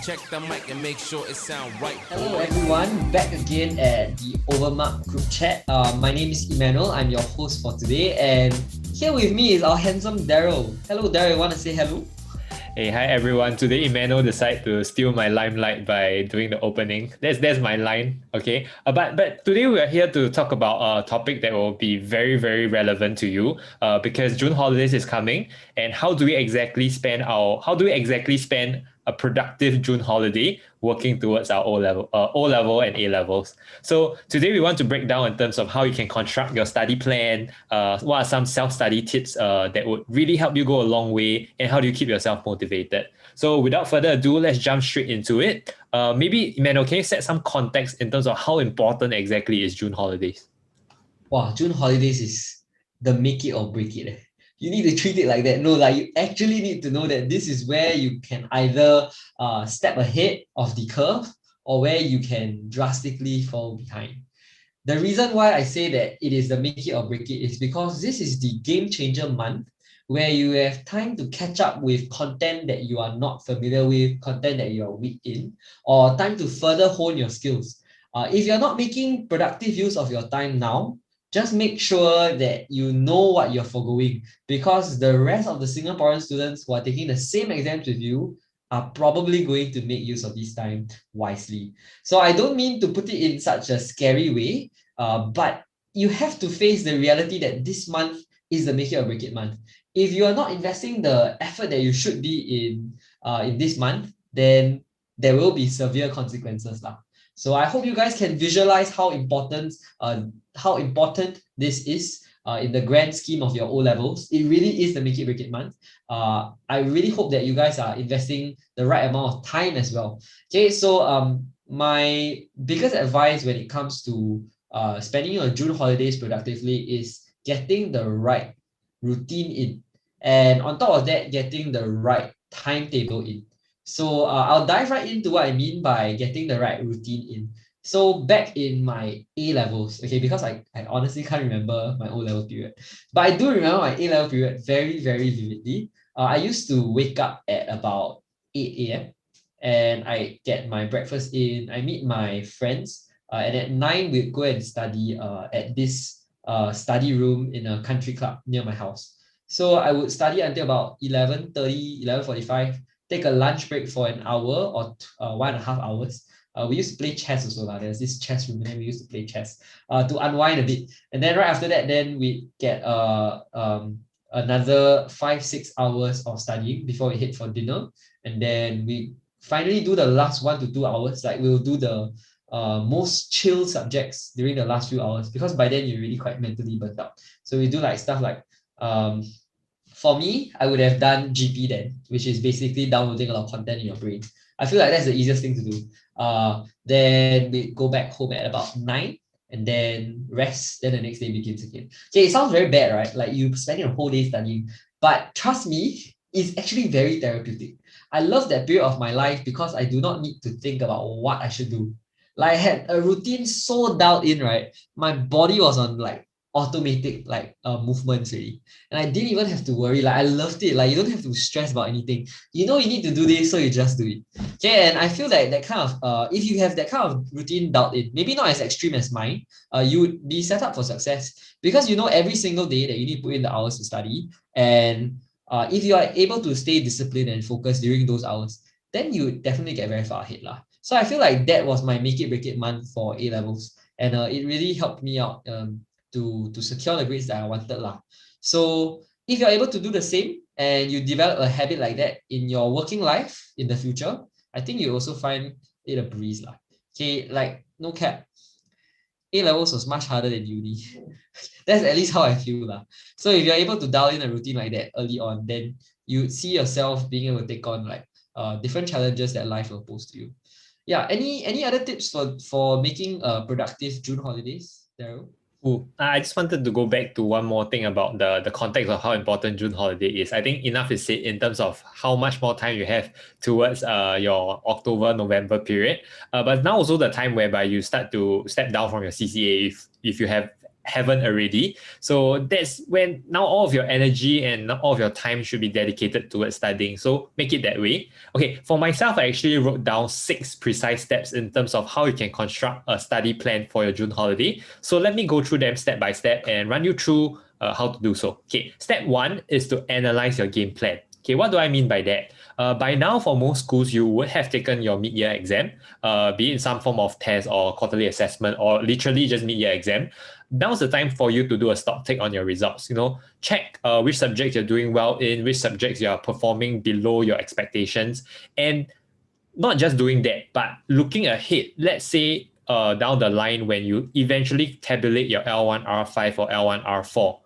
Check the mic and make sure it sound right. Hello everyone, back again at the Overmark group chat. My name is Emmanuel, I'm your host for today, and here with me is our handsome Darrell. Hello Darrell, you want to say hello? Hey, hi everyone. Today Emmanuel decided to steal my limelight by doing the opening. That's my line, okay? But today we are here to talk about a topic that will be very, very relevant to you because June holidays is coming, and how do we exactly spend a productive June holiday working towards our O level and A levels. So today we want to break down in terms of how you can construct your study plan. What are some self-study tips that would really help you go a long way, and how do you keep yourself motivated? So without further ado, let's jump straight into it. Maybe Emmanuel, can you set some context in terms of how important exactly is June holidays? Wow, June holidays is the make it or break it. You need to treat it like that. No, like you actually need to know that this is where you can either step ahead of the curve or where you can drastically fall behind. The reason why I say that it is the make it or break it is because this is the game changer month where you have time to catch up with content that you are not familiar with, content that you are weak in, or time to further hone your skills. If you're not making productive use of your time now, just make sure that you know what you're forgoing, because the rest of the Singaporean students who are taking the same exams with you are probably going to make use of this time wisely. So I don't mean to put it in such a scary way, but you have to face the reality that this month is the make it or break it month. If you are not investing the effort that you should be in this month, then there will be severe consequences lah. So I hope you guys can visualize how important this is in the grand scheme of your O levels. It really is the make it break it month. I really hope that you guys are investing the right amount of time as well. Okay, so my biggest advice when it comes to spending your June holidays productively is getting the right routine in, and on top of that, getting the right timetable in. So I'll dive right into what I mean by getting the right routine in. So back in my A levels, okay, because I honestly can't remember my O level period, but I do remember my A level period very, very vividly. I used to wake up at about 8 a.m. and I get my breakfast in, I meet my friends, and at 9 we'd go and study at this study room in a country club near my house. So I would study until about 11:30, 11:45, take a lunch break for an hour or 1.5 hours. We used to play chess also. There's this chess room, and then we used to play chess to unwind a bit. And then right after that, then we get another 5-6 hours of studying before we head for dinner. And then we finally do the last 1 to 2 hours. Like we'll do the most chill subjects during the last few hours, because by then you're really quite mentally burnt out. So we do like stuff like for me, I would have done GP then, which is basically downloading a lot of content in your brain. I feel like that's the easiest thing to do. Then we go back home at about 9 and then rest. Then the next day begins again. Okay, it sounds very bad, right? Like you spending a whole day studying, but trust me, it's actually very therapeutic. I love that period of my life because I do not need to think about what I should do. Like I had a routine so dialed in, right? My body was on like automatic movements really, and I didn't even have to worry. Like I loved it. Like you don't have to stress about anything. You know you need to do this, so you just do it. Okay, and I feel like that kind of if you have that kind of routine dialed in, maybe not as extreme as mine, you would be set up for success, because you know every single day that you need to put in the hours to study, and if you are able to stay disciplined and focused during those hours, then you definitely get very far ahead lah. So I feel like that was my make it break it month for A levels, and it really helped me out to secure the grades that I wanted lah. So if you're able to do the same and you develop a habit like that in your working life in the future, I think you also find it a breeze lah. Okay, like no cap, A levels was much harder than uni. That's at least how I feel lah. So if you're able to dial in a routine like that early on, then you see yourself being able to take on like different challenges that life will pose to you. Yeah, any other tips for making productive June holidays, Darrell? Ooh, I just wanted to go back to one more thing about the context of how important June holiday is. I think enough is said in terms of how much more time you have towards your October, November period. But now also the time whereby you start to step down from your CCA if you have haven't already. So that's when now all of your energy and all of your time should be dedicated towards studying. So make it that way. Okay, for myself, I actually wrote down 6 precise steps in terms of how you can construct a study plan for your June holiday. So let me go through them step by step and run you through how to do so. Okay, step 1 is to analyze your game plan. Okay, what do I mean by that? By now, for most schools, you would have taken your mid-year exam, be it in some form of test or quarterly assessment or literally just mid-year exam. Now's the time for you to do a stock take on your results. Check which subjects you're doing well in, which subjects you're performing below your expectations, and not just doing that, but looking ahead. Let's say down the line when you eventually tabulate your L1 R5 or L1 R4.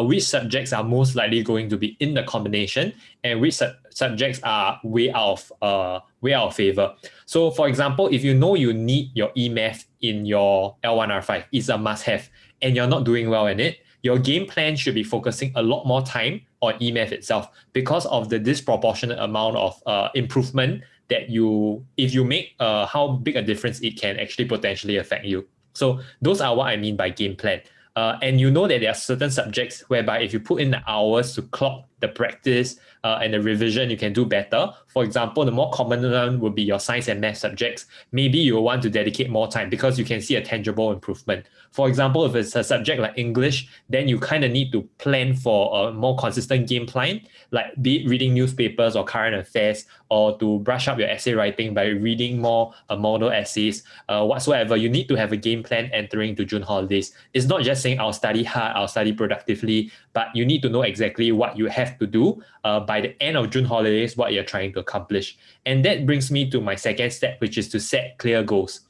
Which subjects are most likely going to be in the combination and which subjects are way out of favor. So for example, if you know you need your E-Math in your L1 R5, it's a must-have, and you're not doing well in it, your game plan should be focusing a lot more time on E-Math itself because of the disproportionate amount of improvement that if you make, how big a difference it can actually potentially affect you. So those are what I mean by game plan. And you know that there are certain subjects whereby if you put in the hours to clock the practice and the revision, you can do better. For example, the more common one would be your science and math subjects. Maybe you want to dedicate more time because you can see a tangible improvement. For example, if it's a subject like English, then you kind of need to plan for a more consistent game plan, like be it reading newspapers or current affairs, or to brush up your essay writing by reading more model essays, whatsoever. You need to have a game plan entering to June holidays. It's not just saying I'll study hard, I'll study productively, but you need to know exactly what you have to do by the end of June holidays, what you're trying to accomplish. And that brings me to my second step, which is to set clear goals.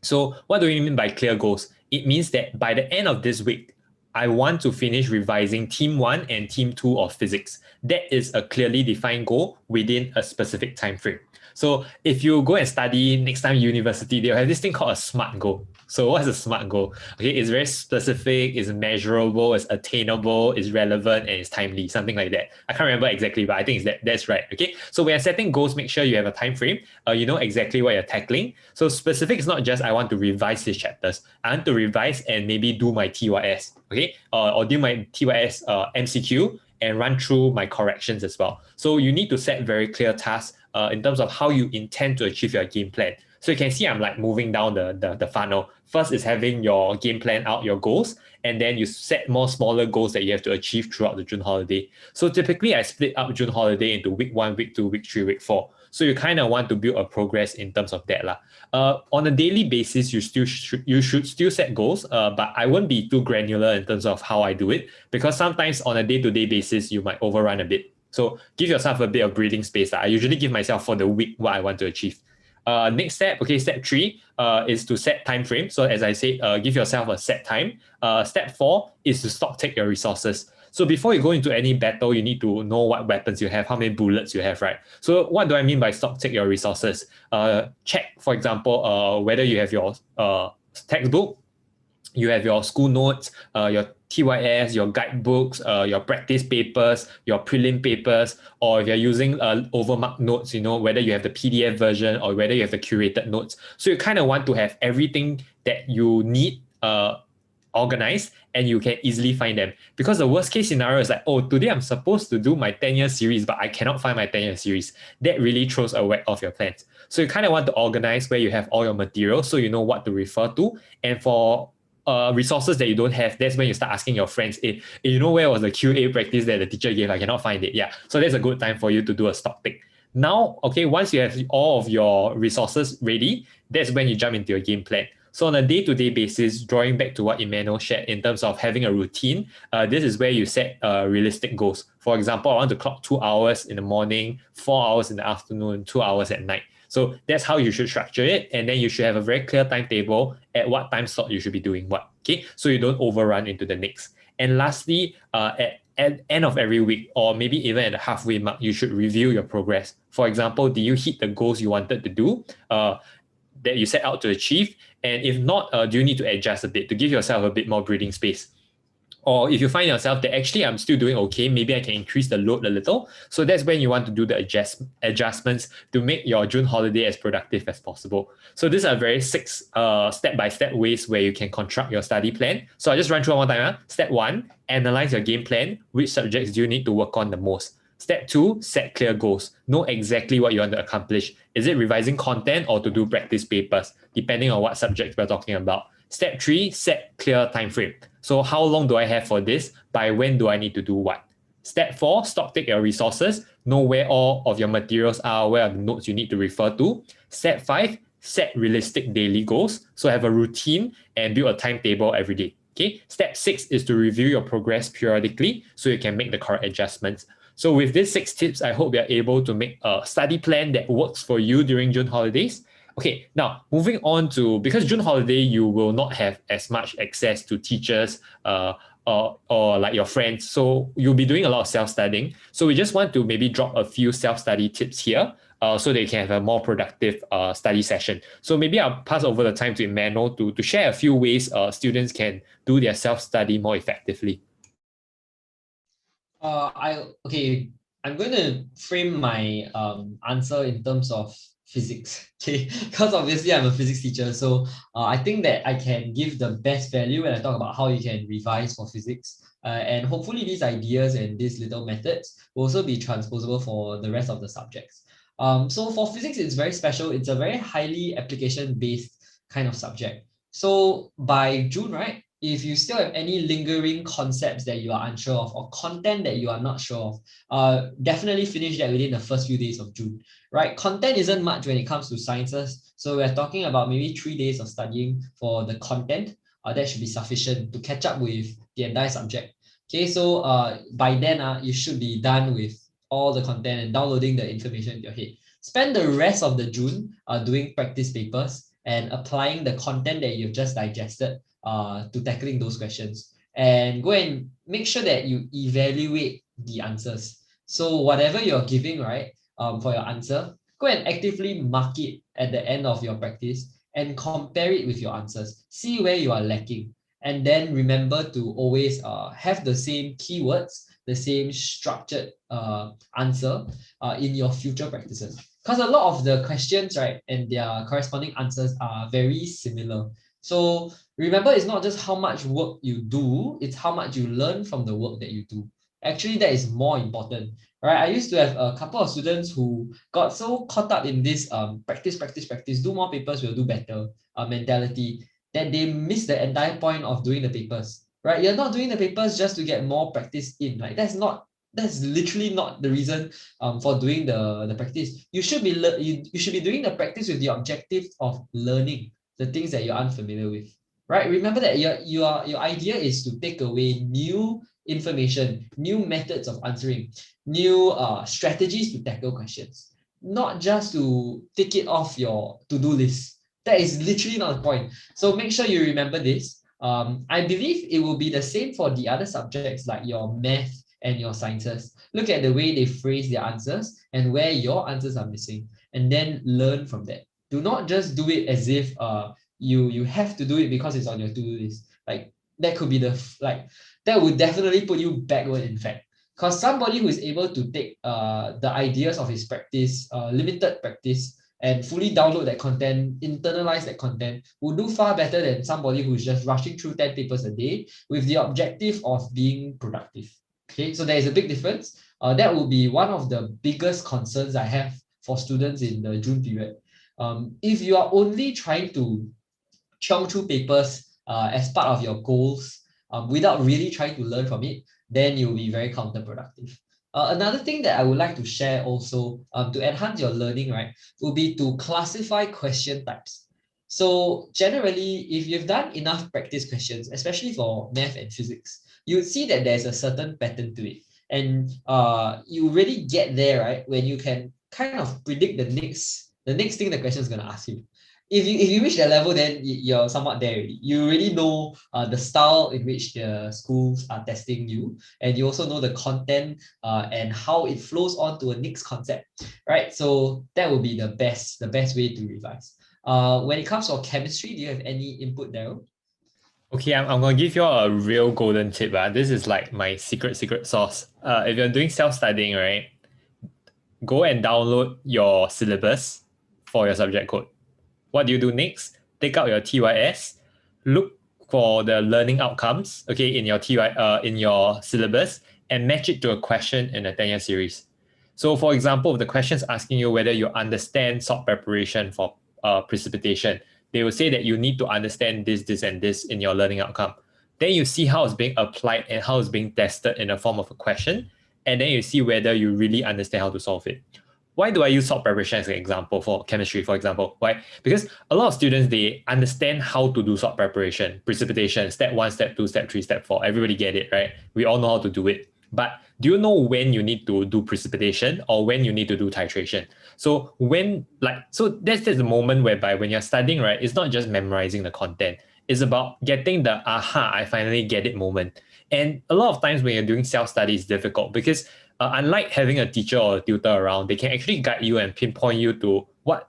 So what do we mean by clear goals? It means that by the end of this week, I want to finish revising Team 1 and Team 2 of physics. That is a clearly defined goal within a specific time frame. So if you go and study next time university, they'll have this thing called a SMART goal. So what's a SMART goal? Okay, it's very specific, it's measurable, it's attainable, it's relevant, and it's timely, something like that. I can't remember exactly, but I think that's right. Okay, so when you're setting goals, make sure you have a time frame. You know exactly what you're tackling. So specific is not just I want to revise these chapters. I want to revise and maybe do my TYS, okay, or do my TYS MCQ and run through my corrections as well. So you need to set very clear tasks in terms of how you intend to achieve your game plan. So you can see I'm like moving down the funnel. First is having your game plan out, your goals, and then you set more smaller goals that you have to achieve throughout the June holiday. So typically I split up June holiday into week 1, week 2, week 3, week 4. So you kind of want to build a progress in terms of that. On a daily basis, you should still set goals, but I won't be too granular in terms of how I do it, because sometimes on a day-to-day basis, you might overrun a bit. So give yourself a bit of breathing space. I usually give myself for the week what I want to achieve. Next step, okay, step 3 is to set time frame. So as I said, give yourself a set time. Step 4 is to stock take your resources. So before you go into any battle, you need to know what weapons you have, how many bullets you have, right? So what do I mean by stock take your resources? Check, for example, whether you have your textbook, you have your school notes, your TYS, your guidebooks, your practice papers, your prelim papers, or if you're using overmarked notes, whether you have the PDF version or whether you have the curated notes. So you kind of want to have everything that you need organized, and you can easily find them. Because the worst case scenario is like, oh, today I'm supposed to do my 10-year series, but I cannot find my 10-year series. That really throws a whack off your plans. So you kind of want to organize where you have all your material so you know what to refer to. And for resources that you don't have, that's when you start asking your friends, where was the QA practice that the teacher gave? I cannot find it. Yeah. So that's a good time for you to do a stock take. Now, okay, once you have all of your resources ready, that's when you jump into your game plan. So on a day-to-day basis, drawing back to what Emmanuel shared in terms of having a routine, this is where you set realistic goals. For example, I want to clock 2 hours in the morning, 4 hours in the afternoon, 2 hours at night. So that's how you should structure it. And then you should have a very clear timetable at what time slot you should be doing what, okay? So you don't overrun into the next. And lastly, at end of every week, or maybe even at the halfway mark, you should review your progress. For example, did you hit the goals you wanted to do that you set out to achieve? And if not, do you need to adjust a bit to give yourself a bit more breathing space? Or if you find yourself that actually I'm still doing okay, maybe I can increase the load a little. So that's when you want to do the adjustments to make your June holiday as productive as possible. So these are very 6 step-by-step ways where you can construct your study plan. So I just run through one more time. Step 1, analyze your game plan. Which subjects do you need to work on the most? Step 2, set clear goals. Know exactly what you want to accomplish. Is it revising content or to do practice papers, depending on what subject we're talking about? Step 3, set clear time frame. So how long do I have for this? By when do I need to do what? Step 4, stock take your resources. Know where all of your materials are, where are the notes you need to refer to. Step 5, set realistic daily goals. So have a routine and build a timetable every day. Okay. Step 6 is to review your progress periodically so you can make the correct adjustments. So with these 6 tips, I hope you're able to make a study plan that works for you during June holidays. Okay, now moving on to, because June holiday, you will not have as much access to teachers or like your friends. So you'll be doing a lot of self-studying. So we just want to maybe drop a few self-study tips here so that you can have a more productive study session. So maybe I'll pass over the time to Emmanuel to share a few ways students can do their self-study more effectively. I'm going to frame my answer in terms of physics, okay? Because obviously I'm a physics teacher, so I think that I can give the best value when I talk about how you can revise for physics. And hopefully these ideas and these little methods will also be transposable for the rest of the subjects. So for physics, it's very special. It's a very highly application-based kind of subject. So by June, right, if you still have any lingering concepts that you are unsure of or content that you are not sure of, definitely finish that within the first few days of June, right? Content isn't much when it comes to sciences. So we're talking about maybe 3 days of studying for the content. That should be sufficient to catch up with the entire subject. Okay, so by then, you should be done with all the content and downloading the information in your head. Spend the rest of the June doing practice papers and applying the content that you've just digested to tackling those questions, and go and make sure that you evaluate the answers. So whatever you're giving, right, for your answer, go and actively mark it at the end of your practice and compare it with your answers. See where you are lacking, and then remember to always have the same keywords, the same structured answer in your future practices. Because a lot of the questions, right, and their corresponding answers are very similar. So remember, it's not just how much work you do, it's how much you learn from the work that you do. Actually, that is more important, right? I used to have a couple of students who got so caught up in this practice, do more papers, will do better mentality, that they miss the entire point of doing the papers, right? You're not doing the papers just to get more practice in, like that's literally not the reason for doing the practice. You should be you should be doing the practice with the objective of learning the things that you're unfamiliar with, right? Remember that your idea is to take away new information, new methods of answering, new strategies to tackle questions, not just to take it off your to-do list. That is literally not the point. So make sure you remember this. I believe it will be the same for the other subjects like your math and your sciences. Look at the way they phrase their answers and where your answers are missing, and then learn from that. Do not just do it as if you have to do it because it's on your to-do list. Like that could be that would definitely put you backward, in fact. Because somebody who is able to take the ideas of his practice, limited practice, and fully download that content, internalize that content, will do far better than somebody who's just rushing through 10 papers a day with the objective of being productive. Okay, so there is a big difference. That will be one of the biggest concerns I have for students in the June period. If you are only trying to chunk through papers as part of your goals without really trying to learn from it, then you'll be very counterproductive. Another thing that I would like to share also to enhance your learning, right, will be to classify question types. So generally, if you've done enough practice questions, especially for math and physics, you would see that there's a certain pattern to it. And you really get there, right, when you can kind of predict the next thing the question is going to ask you. If you reach that level, then you're somewhat there already. You already know the style in which the schools are testing you, and you also know the content and how it flows on to a next concept, right? So that would be the best way to revise. When it comes to chemistry, do you have any input, Darrell? Okay, I'm gonna give you all a real golden tip. This is like my secret sauce. If you're doing self-studying, right, go and download your syllabus for your subject code. What do you do next? Take out your TYS, look for the learning outcomes, okay, in your in your syllabus, and match it to a question in a 10-year series. So, for example, if the question is asking you whether you understand salt preparation for precipitation, they will say that you need to understand this, and this in your learning outcome. Then you see how it's being applied and how it's being tested in the form of a question, and then you see whether you really understand how to solve it. Why do I use salt preparation as an example for chemistry, for example? Why? Because a lot of students, they understand how to do salt preparation, precipitation, step 1, step 2, step 3, step 4. Everybody get it, right? We all know how to do it. But do you know when you need to do precipitation or when you need to do titration? So that's the moment whereby when you're studying, right, it's not just memorizing the content. It's about getting the aha, I finally get it moment. And a lot of times when you're doing self-study, it's difficult because unlike having a teacher or a tutor around, they can actually guide you and pinpoint you to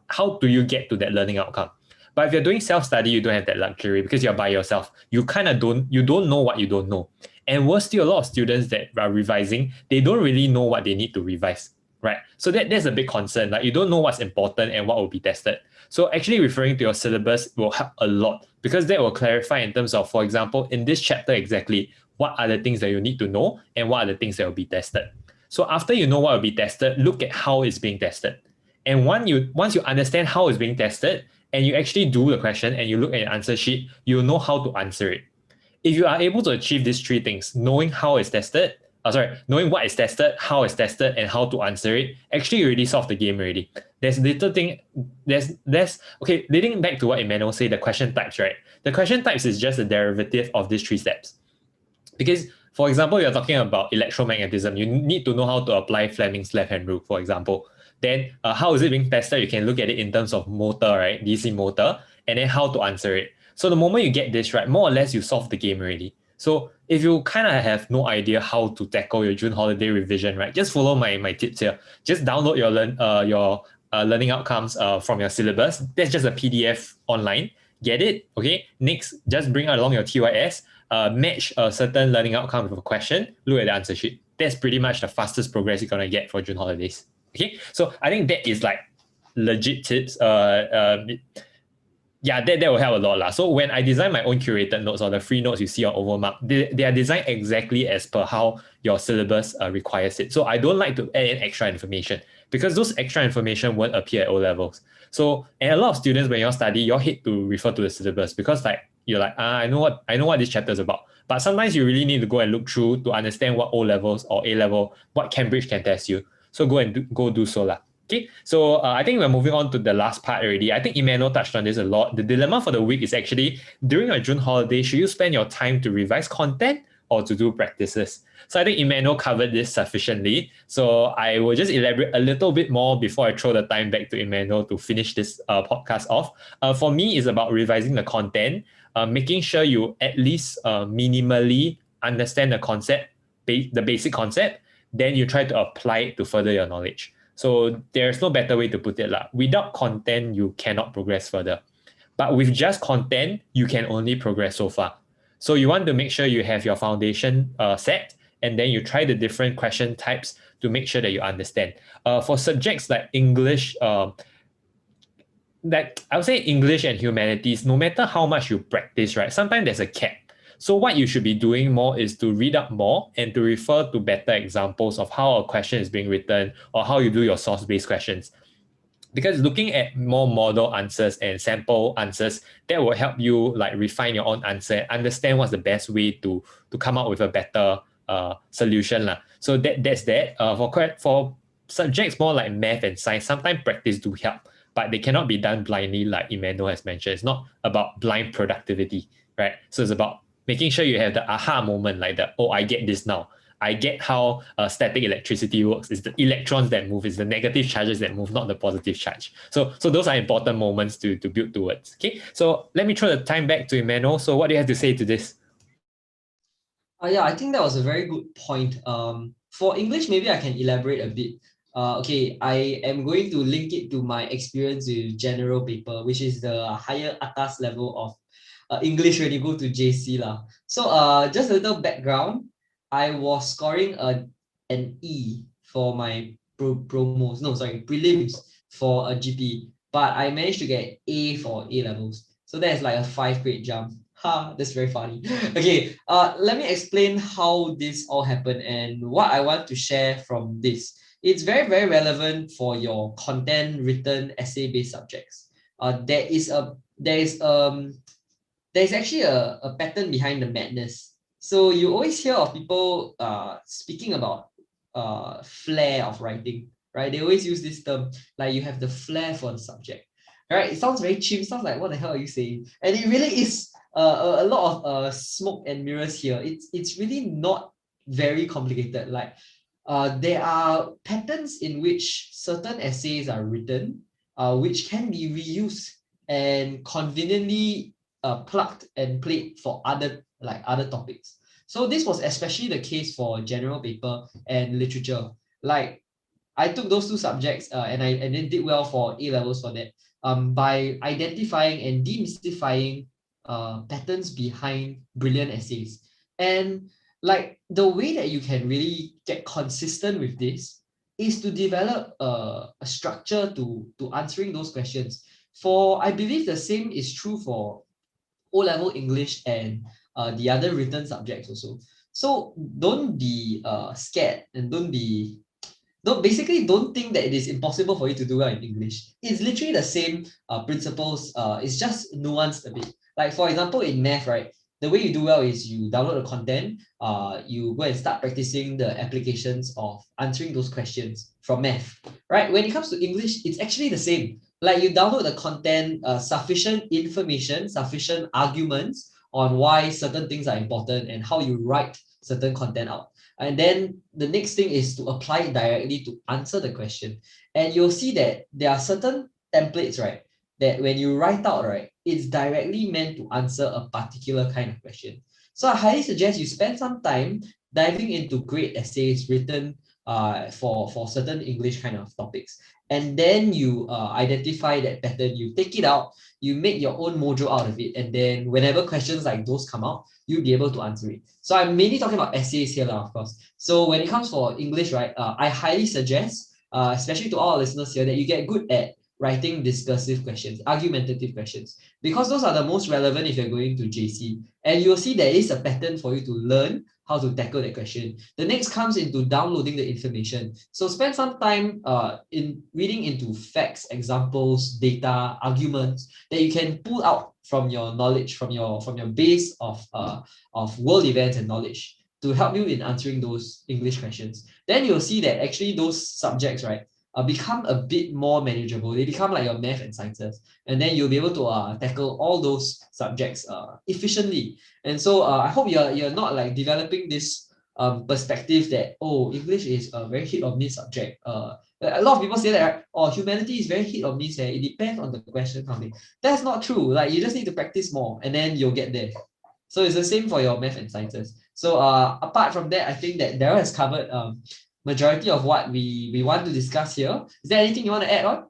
how do you get to that learning outcome. But if you're doing self-study, you don't have that luxury because you're by yourself. You kind of don't know what you don't know. And worse still, a lot of students that are revising, they don't really know what they need to revise, right? So that's a big concern. Like you don't know what's important and what will be tested. So actually referring to your syllabus will help a lot because that will clarify in terms of, for example, in this chapter exactly, what are the things that you need to know and what are the things that will be tested. So after you know what will be tested, look at how it's being tested. And once you understand how it's being tested and you actually do the question and you look at your answer sheet, you'll know how to answer it. If you are able to achieve these three things, knowing how it's tested, knowing what is tested, how it's tested, and how to answer it, actually you already solved the game already. There's little thing, there's okay, leading back to what Emmanuel said, the question types, right? The question types is just a derivative of these three steps. Because, for example, you're talking about electromagnetism, you need to know how to apply Fleming's left-hand rule, for example. Then how is it being tested? You can look at it in terms of motor, right? DC motor, and then how to answer it. So the moment you get this right, more or less you solve the game already. So if you kind of have no idea how to tackle your June holiday revision, right, just follow my tips here. Just download your learning outcomes from your syllabus. That's just a PDF online. Get it? Okay. Next, just bring along your TYS. Match a certain learning outcome with a question. Look at the answer sheet. That's pretty much the fastest progress you're gonna get for June holidays. Okay, so I think that is like legit tips. Yeah, that will help a lot lah. So when I design my own curated notes or the free notes you see on Overmark, they are designed exactly as per how your syllabus requires it. So I don't like to add in extra information because those extra information won't appear at O levels. So and a lot of students when you study, you hate to refer to the syllabus because like you're like, I know what this chapter is about. But sometimes you really need to go and look through to understand what O levels or A level, what Cambridge can test you. So go do so lah. Okay, so I think we're moving on to the last part already. I think Emmanuel touched on this a lot. The dilemma for the week is actually during your June holiday, should you spend your time to revise content or to do practices? So I think Emmanuel covered this sufficiently. So I will just elaborate a little bit more before I throw the time back to Emmanuel to finish this podcast off. For me, it's about revising the content, making sure you at least minimally understand the concept, the basic concept, then you try to apply it to further your knowledge. So there's no better way to put it. Without content, you cannot progress further. But with just content, you can only progress so far. So you want to make sure you have your foundation set, and then you try the different question types to make sure that you understand. For subjects like English, that I would say English and humanities, no matter how much you practice, right, sometimes there's a cap. So what you should be doing more is to read up more and to refer to better examples of how a question is being written or how you do your source-based questions. Because looking at more model answers and sample answers, that will help you like refine your own answer, understand what's the best way to come up with a better solution lah. So that's that. For subjects more like math and science, sometimes practice do help, but they cannot be done blindly, like Emmanuel has mentioned. It's not about blind productivity, right? So it's about making sure you have the aha moment, like I get this now. I get how static electricity works. It's the electrons that move. It's the negative charges that move, not the positive charge. So those are important moments to build towards. Okay, so let me throw the time back to Emmanuel. So what do you have to say to this? Yeah, I think that was a very good point. For English, maybe I can elaborate a bit. Okay, I am going to link it to my experience with general paper, which is the higher atas level of English when you go to JC lah. So just a little background. I was scoring an E for my prelims for a GP, but I managed to get A for A levels. So that's like a 5 grade jump. Ha, that's very funny. Okay, let me explain how this all happened and what I want to share from this. It's very, very relevant for your content written essay-based subjects. There is actually a pattern behind the madness. So you always hear of people speaking about flair of writing, right? They always use this term, like you have the flair for the subject. Right? It sounds very cheap, sounds like what the hell are you saying? And it really is a lot of smoke and mirrors here. It's really not very complicated. Like there are patterns in which certain essays are written, which can be reused and conveniently plugged and played for other topics. So this was especially the case for general paper and literature. Like I took those two subjects and then did well for A levels for that by identifying and demystifying patterns behind brilliant essays. And like the way that you can really get consistent with this is to develop a structure to answering those questions. For I believe the same is true for O-level English and the other written subjects also. So don't be scared and don't think that it is impossible for you to do well in English. It's literally the same principles. It's just nuanced a bit. Like for example, in math, right? The way you do well is you download the content, you go and start practicing the applications of answering those questions from math, right? When it comes to English, it's actually the same. Like you download the content, sufficient information, sufficient arguments on why certain things are important and how you write certain content out. And then the next thing is to apply it directly to answer the question. And you'll see that there are certain templates, right? That when you write out, right, it's directly meant to answer a particular kind of question. So I highly suggest you spend some time diving into great essays written for certain English kind of topics. And then you identify that pattern, you take it out, you make your own mojo out of it. And then whenever questions like those come out, you'll be able to answer it. So I'm mainly talking about essays here, of course. So when it comes for English, right, I highly suggest, especially to all our listeners here, that you get good at writing discursive questions, argumentative questions, because those are the most relevant if you're going to JC. And you'll see there is a pattern for you to learn how to tackle that question. The next comes into downloading the information. So spend some time in reading into facts, examples, data, arguments that you can pull out from your knowledge, from your base of world events and knowledge to help you in answering those English questions. Then you'll see that actually those subjects, right, become a bit more manageable. They become like your math and sciences, and then you'll be able to tackle all those subjects efficiently. And so I hope you're not like developing this perspective that, oh, English is a very hit or miss subject. A lot of people say that, right? Oh, humanity is very hit or miss. It depends on the question coming. That's not true. Like you just need to practice more, and then you'll get there. So it's the same for your math and sciences. So apart from that, I think that Darrell has covered majority of what we want to discuss here. Is there anything you want to add on?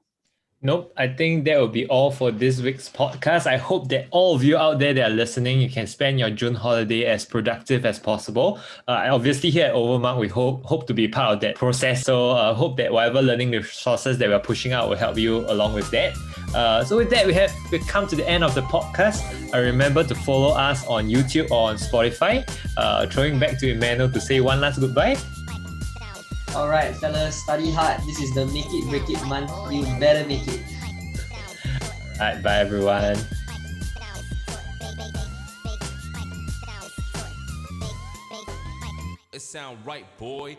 Nope, I think that will be all for this week's podcast. I hope that all of you out there that are listening, you can spend your June holiday as productive as possible. Obviously, here at Overmark, we hope to be part of that process. So hope that whatever learning resources that we're pushing out will help you along with that. So with that, we've come to the end of the podcast. Remember to follow us on YouTube or on Spotify. Throwing back to Emmanuel to say one last goodbye. Alright, fellas, study hard. This is the make it, break it month. You better make it. Alright, bye everyone. It sound right, boy.